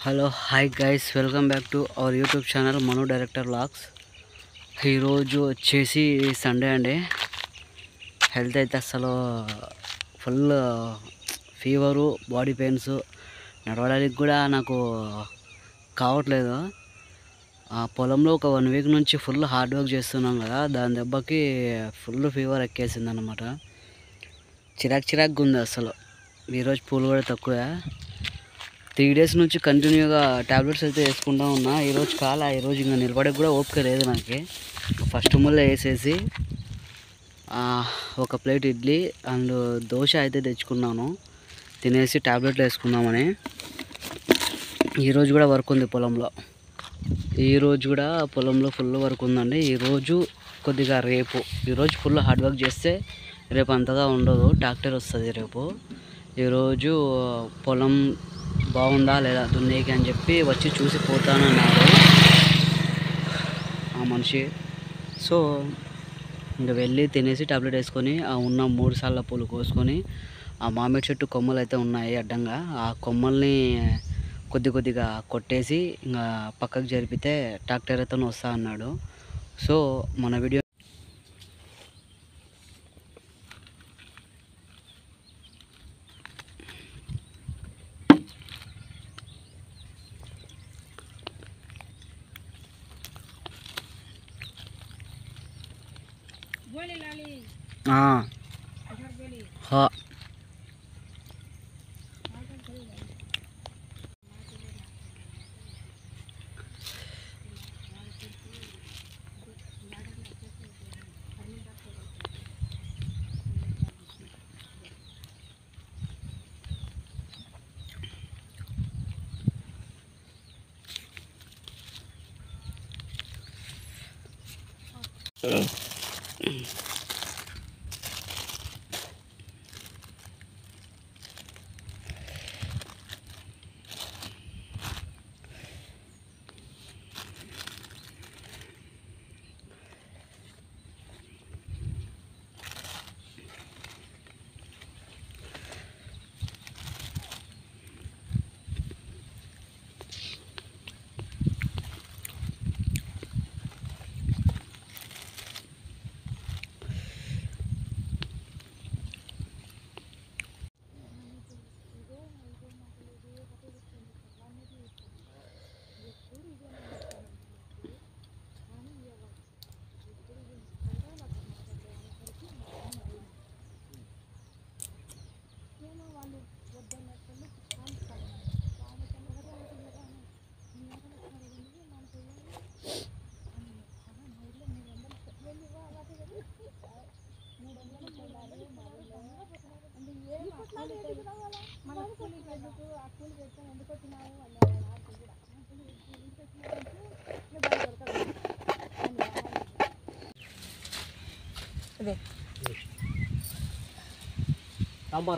Hello hi guys, welcome back to our YouTube channel Manu director vlogs. ఈరోజు వచ్చేసి Sunday అండి. Health అయితే అసలు ఫుల్ ఫీవరు, బాడీ పెయిన్స్, నడవడానికి కూడా నాకు కావట్లేదు. ఆ పొలంలో ఒక 1 వీక్ నుంచి ఫుల్ హార్డ్ వర్క్ చేస్తున్నాం కదా, దాని దెబ్బకి ఫుల్ ఫీవర్ ఎక్కేసింది అనమాట. చిరాకుగా ఉంది అసలు. ఈరోజు పూలు కూడా తక్కువే. 3 డేస్ నుంచి కంటిన్యూగా ట్యాబ్లెట్స్ అయితే వేసుకుంటూ ఉన్నా. ఈరోజు ఈరోజు ఇంకా నిలబడేకి కూడా ఓపిక లేదు నాకు. ఫస్ట్ ముళ్ళ వేసేసి ఒక ప్లేట్ ఇడ్లీ అండ్ దోశ అయితే తెచ్చుకున్నాను, తినేసి ట్యాబ్లెట్లు వేసుకుందామని. ఈరోజు కూడా వర్క్ ఉంది పొలంలో. ఈరోజు కూడా పొలంలో ఫుల్ వర్క్ ఉందండి. ఈరోజు కొద్దిగా ఈరోజు ఫుల్ హార్డ్ వర్క్ చేస్తే రేపు అంతగా ఉండదు, ట్రాక్టర్ వస్తుంది రేపు. ఈరోజు పొలం బాగుందా లేదా దున్నేకి అని చెప్పి వచ్చి చూసి పోతానన్నారు ఆ మనిషి. సో ఇంకా వెళ్ళి తినేసి టాబ్లెట్ వేసుకొని ఆ ఉన్న 3 సార్ల పూలు కోసుకొని, ఆ మామిడి చెట్టు కొమ్మలు అయితే ఉన్నాయి అడ్డంగా, ఆ కొమ్మల్ని కొద్దిగా కొట్టేసి ఇంకా పక్కకు జరిపితే ట్రాక్టర్ అయితే వస్తా అన్నాడు. సో మన వీడియో हाँ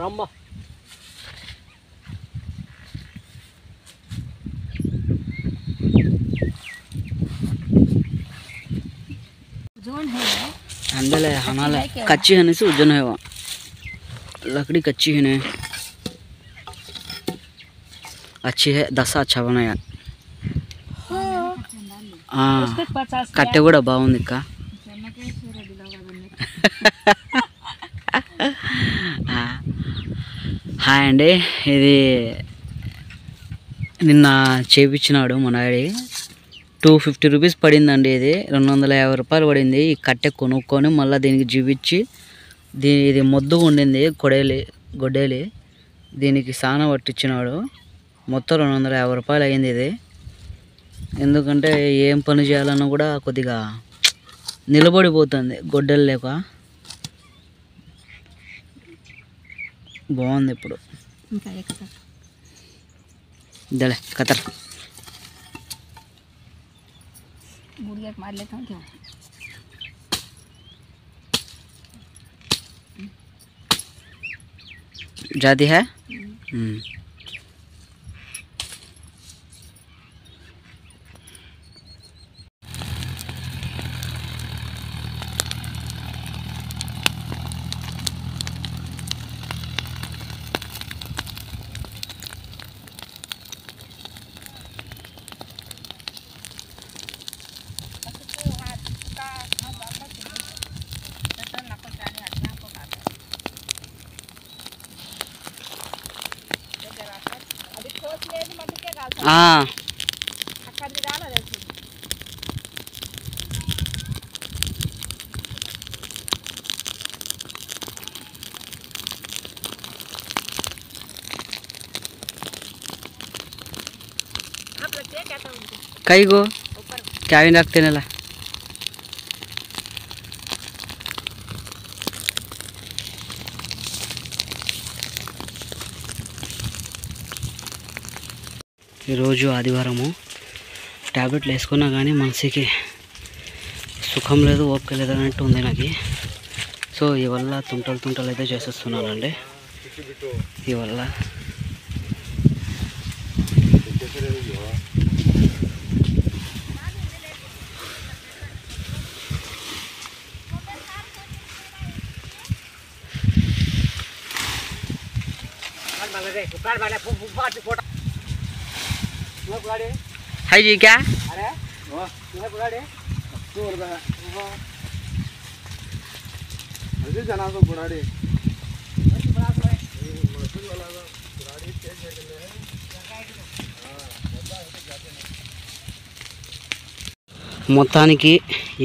रंबा अंदर हनाले कच्ची है से उजन है वहाँ लकड़ी कच्ची है अच्छी है, दसा अच्छा बनाया. कट्टे కూడా బాగుంది అక్క. హాయ్ అండి, ఇది నిన్న చేపించినాడు మా డాడీ. 250 రూపీస్ పడిందండి. ఇది 250 రూపాయలు పడింది. ఈ కట్టె కొనుక్కొని మళ్ళీ దీనికి జీవిచ్చి ఇది మొద్దు ఉండింది గొడ్డేలి దీనికి సాన పట్టించినాడు. మొత్తం 250 రూపాయలు అయింది ఇది. ఎందుకంటే ఏం పని చేయాలన్నా కూడా కొద్దిగా నిలబడిపోతుంది గొడ్డలు లేక. బాగుంది ఇప్పుడు. दले कतर मार लेता हूँ. क्यों जाती है? कई गो क्या भी रखते नेला రోజు ఆదివారము టాబ్లెట్లు వేసుకున్నా కానీ మనసుకి సుఖం లేదు ఓపిక లేదు అన్నట్టు ఉంది నాకు. సో ఇవల్ల తుంటలు అయితే చేసేస్తున్నానండి. ఇవల్ల हाय जी क्या మొత్తానికి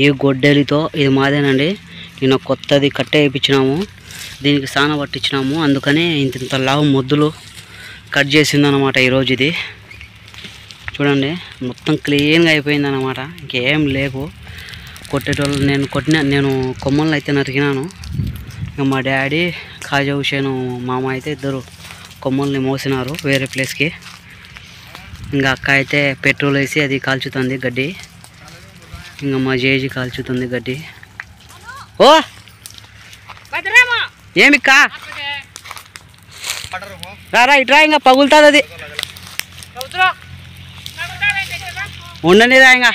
ఈ గొడ్డలితో ఇది మాదేనండి. నిన్న కొత్తది కట్టే వేయించినాము, దీనికి సాన పట్టించినాము, అందుకనే ఇంత లావు మొద్దులు కట్ చేసిందనమాట ఈరోజు. ఇది చూడండి మొత్తం క్లీన్గా అయిపోయిందనమాట, ఇంకేం లేవు కొట్టేటోళ్ళు. నేను కొమ్మలను అయితే నరికినాను. ఇంకా మా డాడీ ఖాజా హుసేను మామ అయితే ఇద్దరు కొమ్మల్ని మోసినారు వేరే ప్లేస్కి. ఇంకా అక్క అయితే పెట్రోల్ వేసి అది కాల్చుతుంది గడ్డి. ఇంకా మా జేజీ కాల్చుతుంది గడ్డి. ఓ ఏమిక్క రారా ఇట్రా, ఇంకా పగులుతుంది అది. ఉండని రా ఇంకా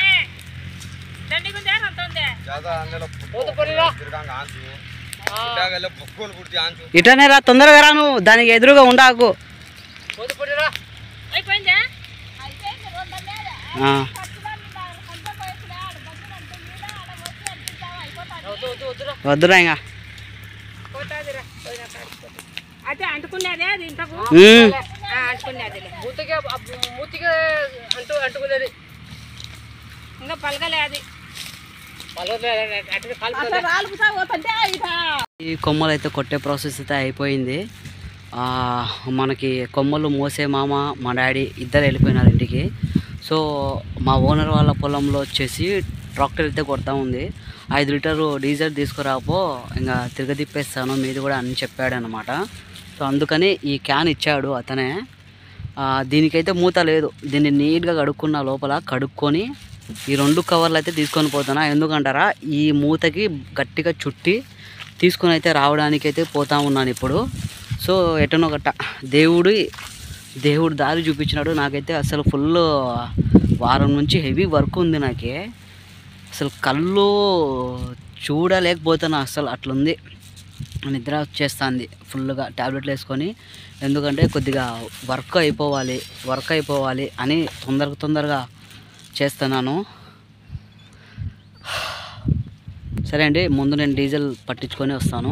ఇటనే రా, తొందరగా రా, నువ్వు దానికి ఎదురుగా ఉండాకు. వద్దురా ఇంకా ఈ కొమ్మలు అయితే కొట్టే ప్రాసెస్ అయితే అయిపోయింది. మనకి కొమ్మలు మోసే మామ మా డాడీ ఇద్దరు వెళ్ళిపోయినారు ఇంటికి. సో మా ఓనర్ వాళ్ళ పొలంలో వచ్చేసి ట్రాక్టర్ అయితే కొడతా ఉంది. 5 లీటర్లు డీజిల్ తీసుకురాపో ఇంకా తిరగతిప్పేస్తాను మీది కూడా అని చెప్పాడనమాట. సో అందుకని ఈ క్యాన్ ఇచ్చాడు అతనే. దీనికైతే మూత లేదు, దీన్ని నీట్గా కడుక్కున్న లోపల కడుక్కొని ఈ 2 కవర్లు అయితే తీసుకొని పోతానా. ఎందుకంటారా, ఈ మూతకి గట్టిగా చుట్టి తీసుకొని అయితే రావడానికి అయితే పోతా ఉన్నాను ఇప్పుడు. సో ఎటనో గట్ట దేవుడు దారి చూపించినాడు. నాకైతే అసలు ఫుల్ వారం నుంచి హెవీ వర్క్ ఉంది నాకే. అసలు కళ్ళు చూడలేకపోతున్నా, అసలు అట్లుంది. నిద్ర వచ్చేస్తుంది ఫుల్గా టాబ్లెట్లు వేసుకొని. ఎందుకంటే కొద్దిగా వర్క్ అయిపోవాలి అని తొందరగా చేస్తున్నాను. సరే అండి, ముందు నేను డీజిల్ పట్టించుకొని వస్తాను.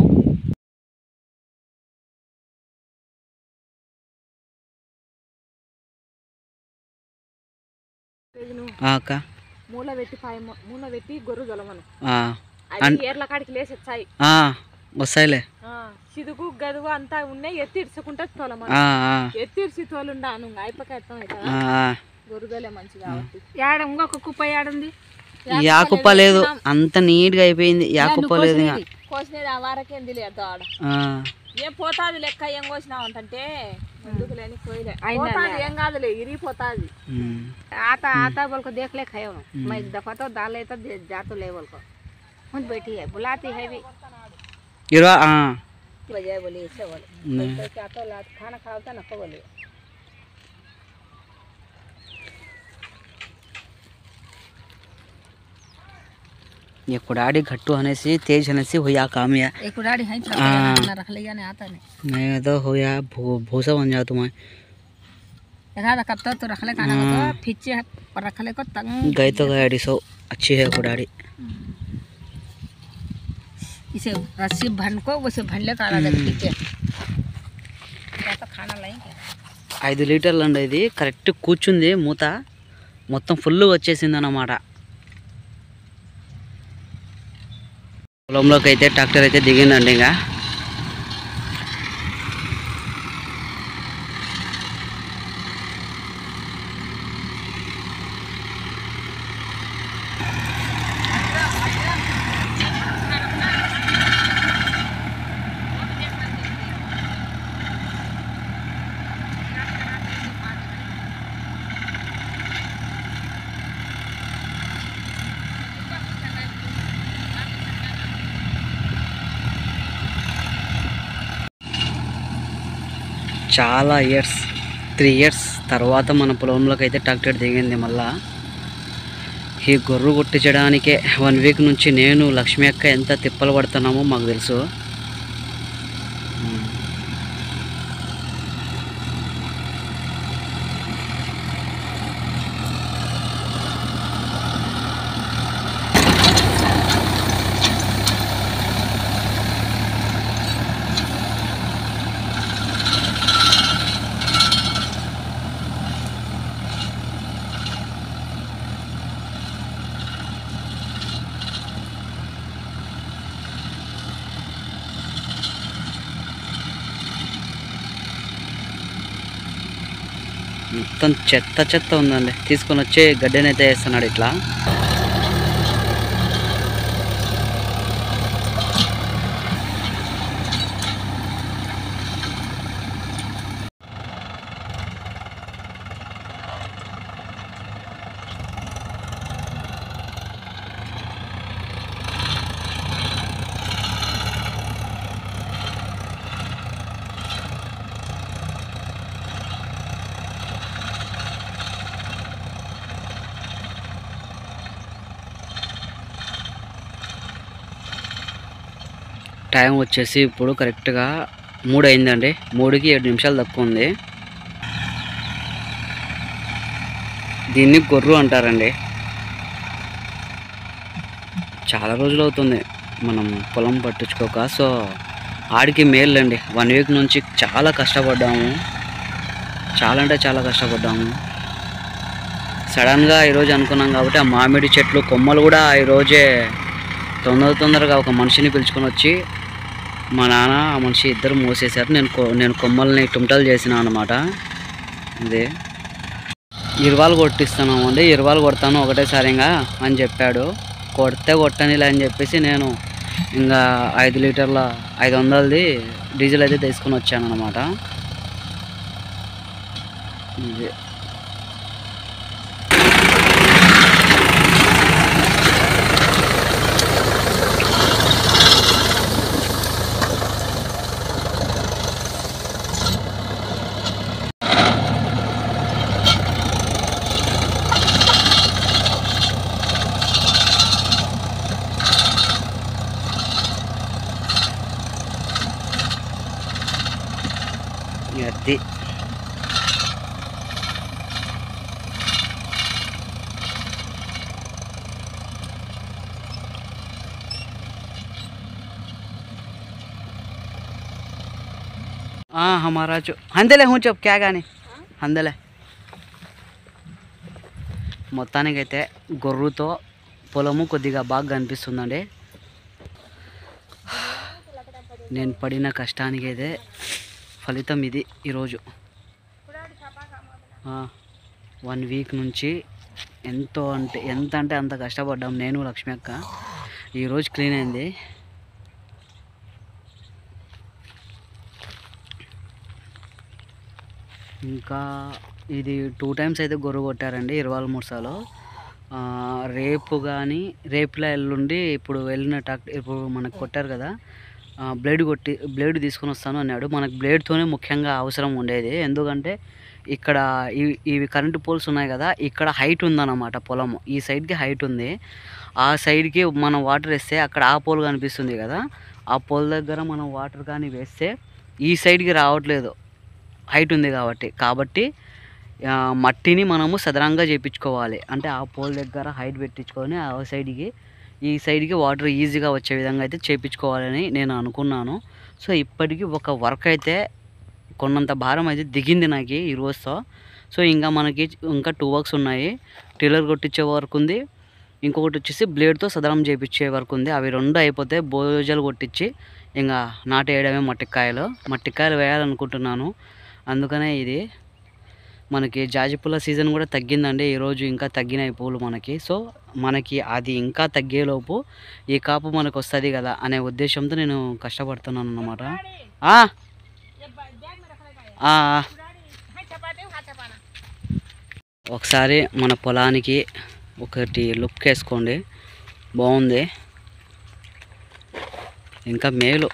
అక్క మూల పెట్టి గొర్రు దొలమను ఏర్ల కాడికి లేసి వచ్చాయి వస్తాయిలే. చిదుగు గదుగు అంతా ఉన్నాయి, ఎత్తిడ్చుకుంటే తోలమను. ఎత్తిడ్చి తోలుండాను అయిపోకేస్తాం గొర్రుదలే మంచిగా. ఏడ ఇంకొక కుప్ప ఏడుంది, యాకుప్ప లేదు, అంత నీట్గా అయిపోయింది. యాకుప్ప లేదు, కోసినది ఆ వారకేంది లేదు ఆడ. ఏం పోతాది లెక్క, ఏం కోసినావు అంటే ఎందుకు లేని కోయలే ఏం కాదులే, ఇరిగిపోతాది. आता बोल को देख ले खाए मैं एक दफा तो दाल लेता जा तो ले बोल को मुझ बैठी है बुलाती है भी बजाय बोली इससे बोले क्या तो खाना खाता ना को बोले ये कुड़ाड़ी घट्टू होने से तेज होने से हुआ काम या एक कुड़ाड़ी है रख लिया नहीं आता नहीं तो हुआ भूसा बन जाओ तुम्हें कब तक तो रख ले खाना को तो फिचे पर रख ले को तंग गई तो गई सो अच्छी है कुड़ाड़ी. इसे रस्सी भन को वैसे भन ले काला दे फिचे क्या तो खाना लाएंगे 5 లీటర్లు అండి ఇది. కరెక్ట్ కూర్చుంది మూత, మొత్తం ఫుల్ వచ్చేసింది అన్నమాట. పొలంలోకి అయితే ట్రాక్టర్ అయితే దిగిందండి. ఇంకా చాలా ఇయర్స్ 3 ఇయర్స్ తర్వాత మన పొలంలోకి అయితే ట్రాక్టర్ దిగింది. మళ్ళా ఈ గొర్రు కొట్టించడానికే 1 వీక్ నుంచి నేను లక్ష్మి అక్క ఎంత తిప్పలు పడుతున్నామో మాకు తెలుసు. మొత్తం చెత్త ఉందండి. తీసుకొని వచ్చి గడ్డనైతే వేస్తున్నాడు ఇట్లా. టైం వచ్చేసి ఇప్పుడు కరెక్ట్గా 3 అయిందండి. 3కి 7 నిమిషాలు తక్కువ ఉంది. దీన్ని గొర్రు అంటారండి. చాలా రోజులు అవుతుంది మనం పొలం పట్టించుకోక. సో ఆడికి మేలండి. 1 వీక్ నుంచి చాలా కష్టపడ్డాము, చాలా అంటే చాలా కష్టపడ్డాము. సడన్గా ఈరోజు అనుకున్నాం కాబట్టి ఆ మామిడి చెట్లు కొమ్మలు కూడా ఈరోజే తొందరగా ఒక మనిషిని పిలుచుకొని వచ్చి మా నాన్న ఆ మనిషి ఇద్దరు మోసేశారు. నేను కొమ్మల్ని టుంటలు చేసిన అన్నమాట. ఇది ఇరువాలు కొట్టిస్తున్నాము అండి. ఇరువాలు కొడతాను ఒకటేసారిగా అని చెప్పాడు. కొట్టనిలే అని చెప్పేసి నేను ఇంకా 5 లీటర్ల 500ది డీజిల్ అయితే తీసుకొని వచ్చాను అన్నమాట. ఇది అది हमारा जो हंदले हूँ चुप क्या गाने हंदले మొత్తానికైతే గొర్రుతో పొలము కొద్దిగా బాగా కనిపిస్తుందండి. నేను పడిన కష్టానికి అయితే ఫలితం ఇది. ఈరోజు 1 వీక్ నుంచి ఎంత అంటే అంత కష్టపడ్డాం నేను లక్ష్మి అక్క. ఈరోజు క్లీన్ అయింది. ఇంకా ఇది 2 టైమ్స్ అయితే గొర్రు కొట్టారండి 23 సార్లు. రేపులా ఎల్లుండి ఇప్పుడు వెళ్ళిన ఇప్పుడు మనకు కొట్టారు కదా, బ్లేడ్ తీసుకొని వస్తాను అన్నాడు. మనకు బ్లేడ్తోనే ముఖ్యంగా అవసరం ఉండేది. ఎందుకంటే ఇక్కడ ఇవి కరెంటు పోల్స్ ఉన్నాయి కదా, ఇక్కడ హైట్ ఉందన్నమాట. పొలము ఈ సైడ్కి హైట్ ఉంది. ఆ సైడ్కి మనం వాటర్ వేస్తే అక్కడ ఆ పోల్ కనిపిస్తుంది కదా, ఆ పోల్ దగ్గర మనం వాటర్ కానీ వేస్తే ఈ సైడ్కి రావట్లేదు, హైట్ ఉంది కాబట్టి మట్టిని మనము సదరంగా చేయించుకోవాలి. అంటే ఆ పోల్ దగ్గర హైట్ పెట్టించుకొని ఆ ఈ సైడ్కి వాటర్ ఈజీగా వచ్చే విధంగా అయితే చేయించుకోవాలని నేను అనుకున్నాను. సో ఇప్పటికీ ఒక వర్క్ అయితే కొన్నంత భారం అయితే దిగింది నాకు ఈ రోజుతో. సో ఇంకా మనకి ఇంకా 2 వర్క్స్ ఉన్నాయి. టిల్లర్ కొట్టించే వర్క్ ఉంది, ఇంకొకటి వచ్చేసి బ్లేడ్తో సదరం చేయించే వర్క్ ఉంది. అవి 2 అయిపోతే బోజలు కొట్టించి ఇంకా నాటేయడమే మట్టికాయలు వేయాలనుకుంటున్నాను. అందుకనే ఇది మనకి జాజిపూల సీజన్ కూడా తగ్గిందండి. ఈరోజు ఇంకా తగ్గినాయి పూలు మనకి. సో మనకి అది ఇంకా తగ్గేలోపు ఈ కాపు మనకు వస్తుంది కదా అనే ఉద్దేశంతో నేను కష్టపడుతున్నాను అన్నమాట. ఒకసారి మన పొలానికి ఒకటి లుక్ వేసుకోండి, బాగుంది. ఇంకా మేలు,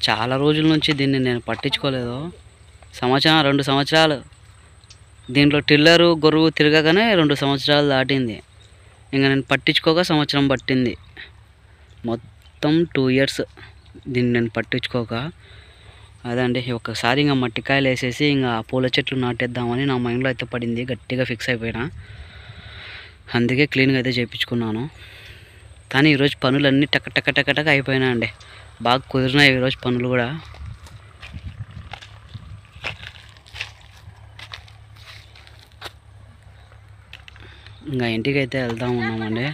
చాలా రోజుల నుంచి దీన్ని నేను పట్టించుకోలేదు. 2 సంవత్సరాలు దీంట్లో టిల్లరు గొరువు తిరగగానే 2 సంవత్సరాలు దాటింది. ఇంకా నేను పట్టించుకోక సంవత్సరం పట్టింది. మొత్తం 2 ఇయర్స్ దీన్ని నేను పట్టించుకోక. అదండి, ఒకసారి ఇంకా మట్టికాయలు వేసేసి ఇంకా పూల చెట్లు నాటేద్దామని నా మైండ్లో అయితే పడింది. గట్టిగా ఫిక్స్ అయిపోయినా, అందుకే క్లీన్గా అయితే చేయించుకున్నాను. కానీ ఈరోజు పనులన్నీ టక అయిపోయినా అండి. బాగా కుదిరినాయి ఈరోజు పనులు కూడా. ఇంకా ఇంటికి అయితే వెళ్తా ఉన్నామండి.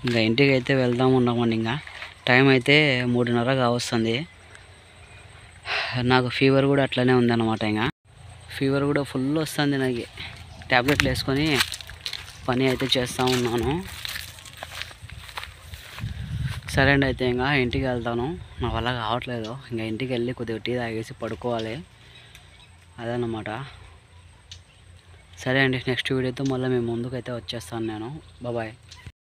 ఇంకా ఇంటికి అయితే వెళ్దాం ఉన్నామండి. ఇంకా టైం అయితే 3:30 కావస్తుంది. నాకు ఫీవర్ కూడా అట్లనే ఉందన్నమాట. ఇంకా ఫీవర్ కూడా ఫుల్ వస్తుంది నాకు. ట్యాబ్లెట్లు వేసుకొని పని అయితే చేస్తూ ఉన్నాను. సరే అండి, అయితే ఇంకా ఇంటికి వెళ్తాను. నా వల్ల కావట్లేదు. ఇంకా ఇంటికి వెళ్ళి కొద్దిగా టీ తాగేసి పడుకోవాలి, అదన్నమాట. సరే అండి, నెక్స్ట్ వీడియోతో మళ్ళీ మేము ముందుకైతే వచ్చేస్తాను నేను. బాయ్.